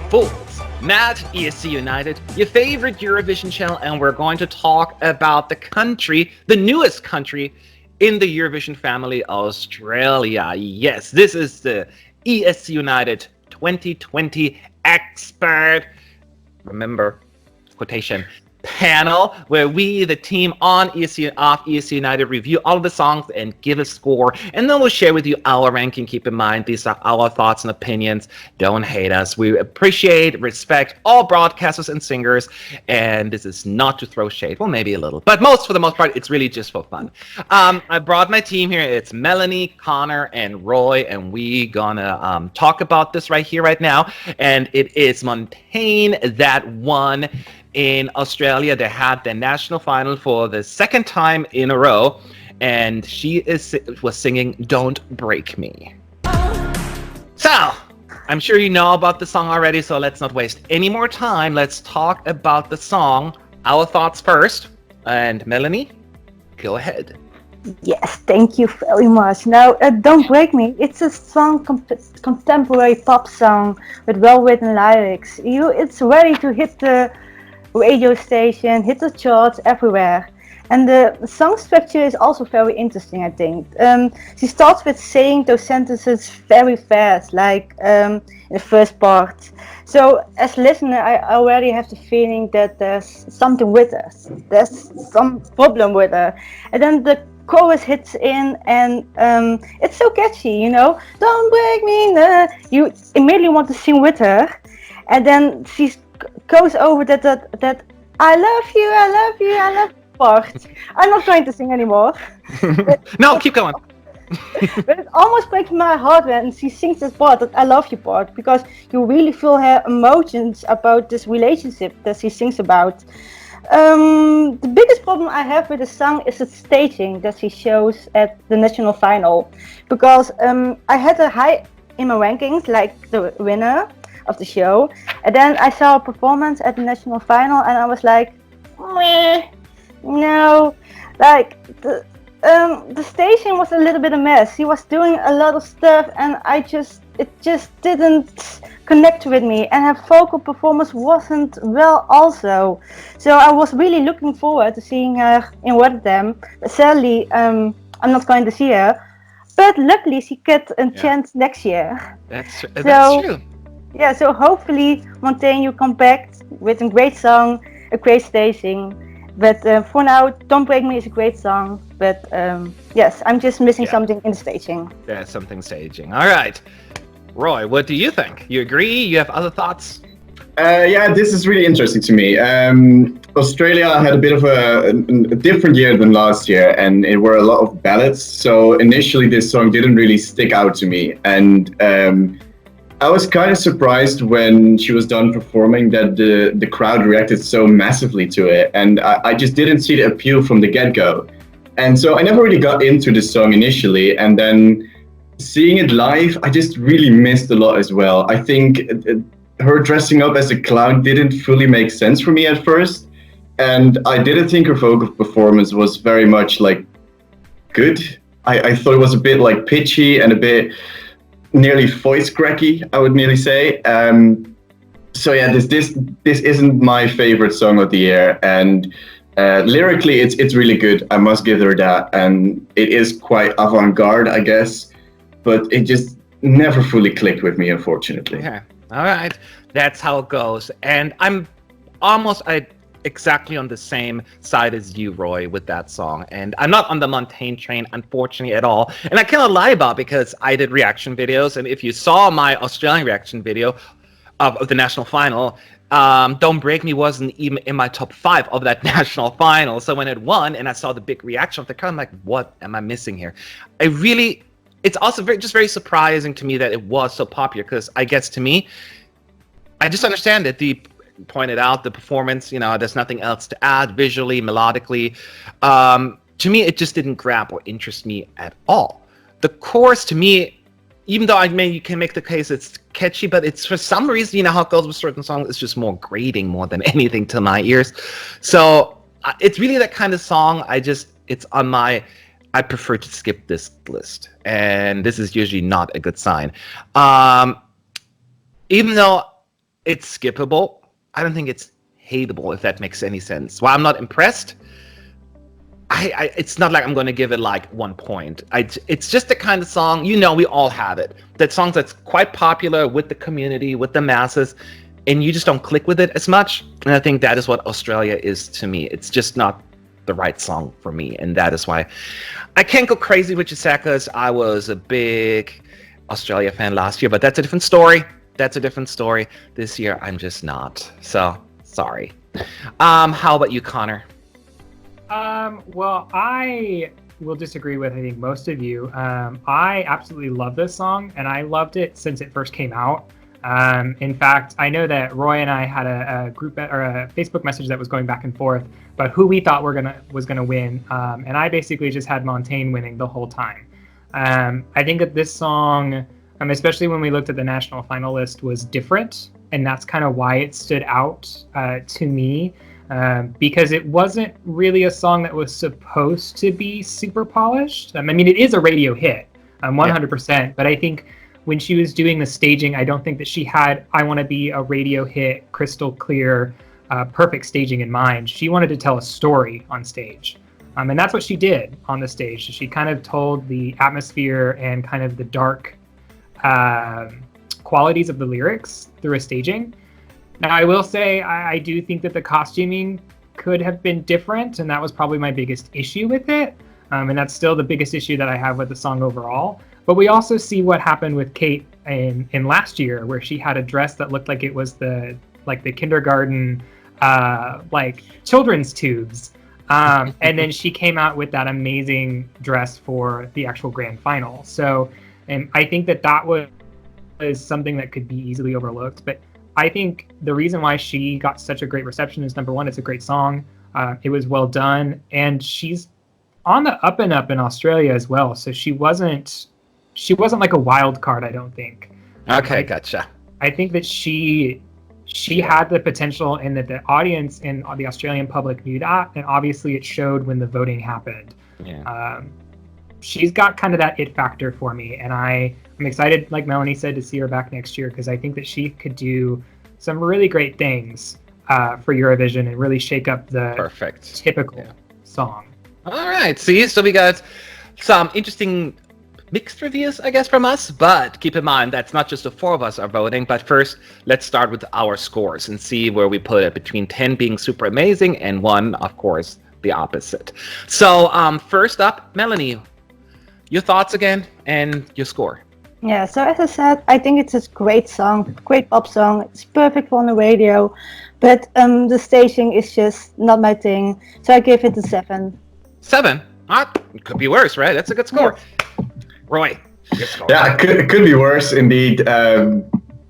Fools, Mad, ESC United, your favorite Eurovision channel, and we're going to talk about the country, the newest country in the Eurovision family, Australia. Yes, this is the ESC United 2020 expert, remember, quotation, panel, where we, the team on ESC and off ESC United, review all of the songs and give a score, and then we'll share with you our ranking. Keep in mind, these are our thoughts and opinions. Don't hate us. We appreciate, respect all broadcasters and singers, and this is not to throw shade. Well, maybe a little, but for the most part, it's really just for fun. I brought my team here. It's Melanie, Connor, and Roy, and we gonna talk about this right here, right now. And it is Montaigne that won in Australia. They had their national final for the second time in a row, and she was singing "Don't Break Me." So, I'm sure you know about the song already, so let's not waste any more time. Let's talk about the song. Our thoughts first. And Melanie, go ahead. Yes, thank you very much. Now, Don't Break Me, it's a strong contemporary pop song with well-written lyrics. It's ready to hit the radio station, hit the charts everywhere. And the song structure is also very interesting, I think. She starts with saying those sentences very fast, like in the first part. So as listener, I already have the feeling that there's something with her. There's some problem with her. And then the chorus hits in, and it's so catchy, you know. Don't break me, nah. You immediately want to sing with her. And then she goes over that I love you part. I'm not going to sing anymore. No, keep going. But it almost breaks my heart when she sings this part, that I love you part, because you really feel her emotions about this relationship that she sings about. The biggest problem I have with the song is the staging that she shows at the national final, because I had a high in my rankings, like the winner of the show, and then I saw a performance at the national final, and I was like, meh, no, like the staging was a little bit a mess. He was doing a lot of stuff, and it just didn't connect with me, and her vocal performance wasn't well also. So I was really looking forward to seeing her in Rotterdam, but sadly I'm not going to see her, but luckily she gets a chance next year. That's true. Yeah, so hopefully Montaigne, you come back with a great song, a great staging. But for now, Don't Break Me is a great song. But yes, I'm just missing something in the staging. Yeah, something staging. All right. Roy, what do you think? You agree? You have other thoughts? Yeah, this is really interesting to me. Australia had a bit of a different year than last year, and it were a lot of ballads. So initially, this song didn't really stick out to me. And I was kind of surprised when she was done performing that the crowd reacted so massively to it, and I just didn't see the appeal from the get-go. And so I never really got into the song initially, and then seeing it live, I just really missed a lot as well. I think her dressing up as a clown didn't fully make sense for me at first, and I didn't think her vocal performance was very much like good. I thought it was a bit like pitchy and a bit nearly voice cracky, I would nearly say. So yeah, this isn't my favorite song of the year, and lyrically it's really good. I must give her that, and it is quite avant-garde, I guess, but it just never fully clicked with me, unfortunately. Yeah, all right, that's how it goes, and I'm almost exactly on the same side as you, Roy, with that song. And I'm not on the Montaigne train, unfortunately, at all. And I cannot lie about it, because I did reaction videos. And if you saw my Australian reaction video of the national final, Don't Break Me wasn't even in my top 5 of that national final. So when it won and I saw the big reaction of the crowd, I'm like, what am I missing here? It's also very surprising to me that it was so popular, because I guess to me, I just understand that pointed out the performance, there's nothing else to add visually, melodically. To me, it just didn't grab or interest me at all. The chorus, to me, even though you can make the case it's catchy, but it's for some reason, how it goes with certain songs, it's just more grating more than anything to my ears. So it's really that kind of song. It's on my, I prefer to skip this list, and this is usually not a good sign. Even though it's skippable. I don't think it's hateable, if that makes any sense. While I'm not impressed, it's not like I'm going to give it like 1 point. It's just the kind of song, we all have it. That song that's quite popular with the community, with the masses, and you just don't click with it as much. And I think that is what Australia is to me. It's just not the right song for me, and that is why I can't go crazy with Jasekas. I was a big Australia fan last year, but that's a different story. This year, I'm just not. So, sorry. How about you, Connor? Well, I will disagree with, I think, most of you. I absolutely love this song, and I loved it since it first came out. In fact, I know that Roy and I had a group or a Facebook message that was going back and forth about who we thought was gonna win, and I basically just had Montaigne winning the whole time. I think that this song, especially when we looked at the national final list, was different, and that's kind of why it stood out to me. Because it wasn't really a song that was supposed to be super polished. I mean, it is a radio hit, 100%, but I think when she was doing the staging, I don't think that she had, I want to be a radio hit, crystal clear, perfect staging in mind. She wanted to tell a story on stage. And that's what she did on the stage. She kind of told the atmosphere and kind of the dark qualities of the lyrics through a staging. Now, I will say, I do think that the costuming could have been different, and that was probably my biggest issue with it. And that's still the biggest issue that I have with the song overall. But we also see what happened with Kate in last year, where she had a dress that looked like it was the kindergarten, children's tubes. And then she came out with that amazing dress for the actual grand final. So, and I think that was something that could be easily overlooked. But I think the reason why she got such a great reception is, number one, it's a great song. It was well done, and she's on the up and up in Australia as well. So she wasn't like a wild card, I don't think. Okay, gotcha. I think that she had the potential, and that the audience and the Australian public knew that, and obviously it showed when the voting happened. Yeah. She's got kind of that it factor for me, and I'm excited, like Melanie said, to see her back next year, because I think that she could do some really great things for Eurovision and really shake up the typical song. All right, see, so we got some interesting mixed reviews, I guess, from us, but keep in mind that's not just the four of us are voting. But first, let's start with our scores and see where we put it, between 10 being super amazing and 1, of course, the opposite. So first up, Melanie, your thoughts again and your score. Yeah, so as I said, I think it's a great song, great pop song. It's perfect for on the radio, but the staging is just not my thing. So I give it a 7. 7? It could be worse, right? That's a good score. Yeah. Roy, your score. Yeah, it could be worse indeed.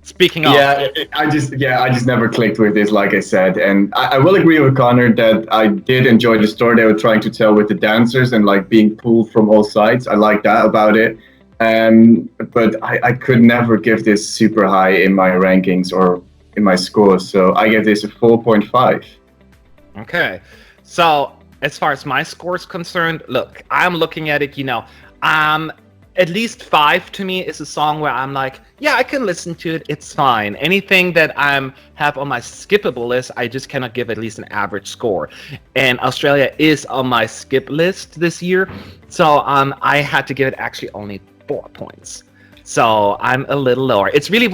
Speaking of, I just never clicked with this, like I said, and I will agree with Connor that I did enjoy the story they were trying to tell with the dancers and like being pulled from all sides. I like that about it. But I could never give this super high in my rankings or in my scores, so I give this a 4.5. Okay, so as far as my score is concerned, look, I'm looking at it, at least 5 to me is a song where I'm like, yeah, I can listen to it, it's fine. Anything that have on my skippable list, I just cannot give at least an average score. And Australia is on my skip list this year, so I had to give it actually only 4 points. So I'm a little lower. It's really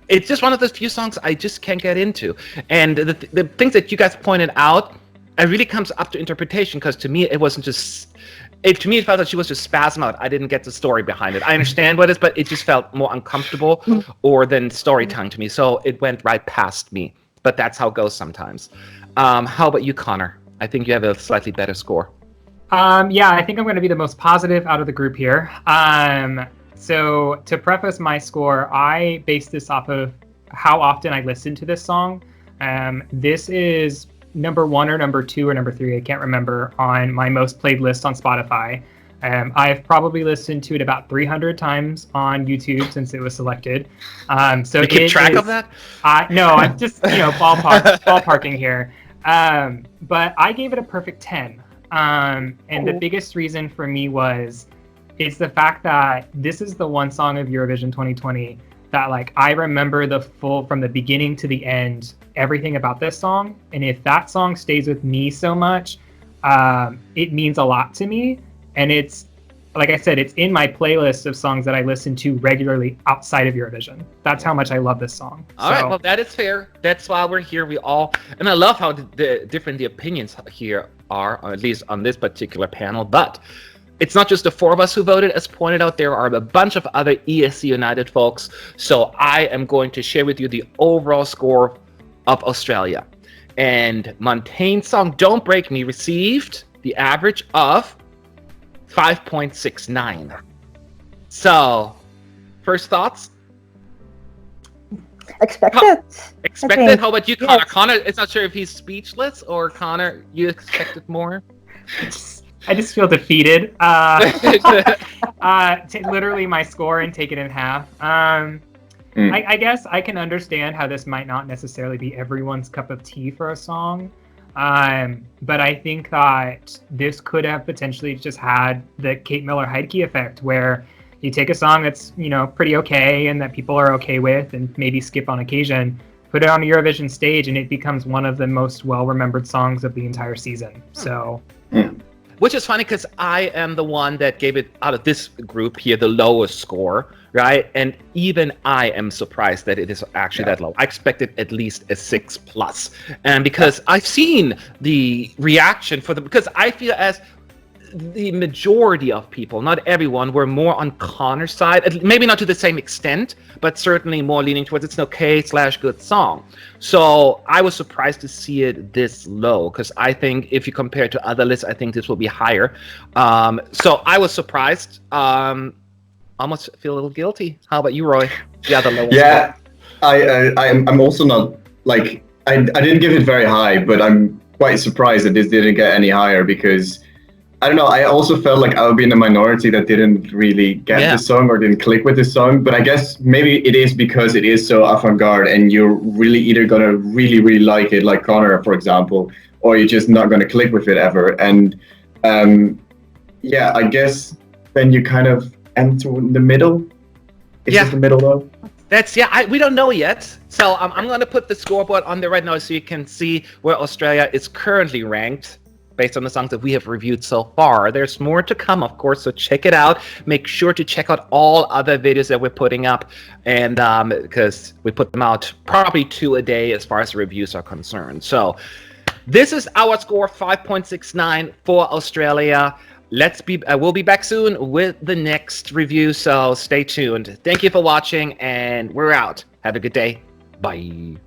it's just one of those few songs I just can't get into. And the things that you guys pointed out, it really comes up to interpretation, because to me, it wasn't just... to me, it felt like she was just spazzing out. I didn't get the story behind it. I understand what it is, but it just felt more uncomfortable or than storytelling to me. So it went right past me. But that's how it goes sometimes. How about you, Connor? I think you have a slightly better score. Yeah, I think I'm going to be the most positive out of the group here. So to preface my score, I based this off of how often I listen to this song. This is number 1 or number 2 or number 3, I can't remember, on my most played list on Spotify. I've probably listened to it about 300 times on YouTube since it was selected. So you keep track of that? No, I'm just ballparking here. But I gave it a perfect 10. And the biggest reason for me it's the fact that this is the one song of Eurovision 2020 that like I remember the full from the beginning to the end, everything about this song. And if that song stays with me so much, it means a lot to me. And it's, like I said, it's in my playlist of songs that I listen to regularly outside of Eurovision. That's how much I love this song. All right, well, that is fair. That's why we're here. And I love how the different the opinions here are, or at least on this particular panel. But it's not just the four of us who voted. As pointed out, there are a bunch of other ESC United folks. So I am going to share with you the overall score of Australia. And Montaigne's song "Don't Break Me" received the average of 5.69. So, first thoughts? Expected. Expected? How about you, Connor? Yes. Connor is not sure if he's speechless, or Connor, you expected more? I just feel defeated. Literally my score and take it in half. I guess I can understand how this might not necessarily be everyone's cup of tea for a song. But I think that this could have potentially just had the Kate Miller-Heidke effect, where you take a song that's, you know, pretty okay and that people are okay with and maybe skip on occasion, put it on a Eurovision stage, and it becomes one of the most well-remembered songs of the entire season. So... Which is funny because I am the one that gave it, out of this group here, the lowest score, right? And even I am surprised that it is actually that low. I expected at least a 6+. And because I've seen the reaction for them, because I feel as the majority of people, not everyone, were more on Connor's side. Maybe not to the same extent, but certainly more leaning towards it's an okay/good song. So I was surprised to see it this low, because I think if you compare it to other lists, I think this will be higher. So I was surprised. Almost feel a little guilty. How about you, Roy? Yeah, the lowest. Yeah, I'm also not, like, I didn't give it very high, but I'm quite surprised that this didn't get any higher, because I don't know, I also felt like I would be in the minority that didn't really get this song or didn't click with this song. But I guess maybe it is because it is so avant-garde and you're really either going to really, really like it, like Connor, for example, or you're just not going to click with it ever. And yeah, I guess then you kind of enter in the middle. Is it the middle though? That's, we don't know yet. So I'm going to put the scoreboard on there right now so you can see where Australia is currently ranked, based on the songs that we have reviewed so far. There's more to come, of course, so check it out. Make sure to check out all other videos that we're putting up, and because we put them out probably 2 a day as far as the reviews are concerned. So this is our score, 5.69 for Australia. We'll be back soon with the next review, so stay tuned. Thank you for watching, and we're out. Have a good day. Bye.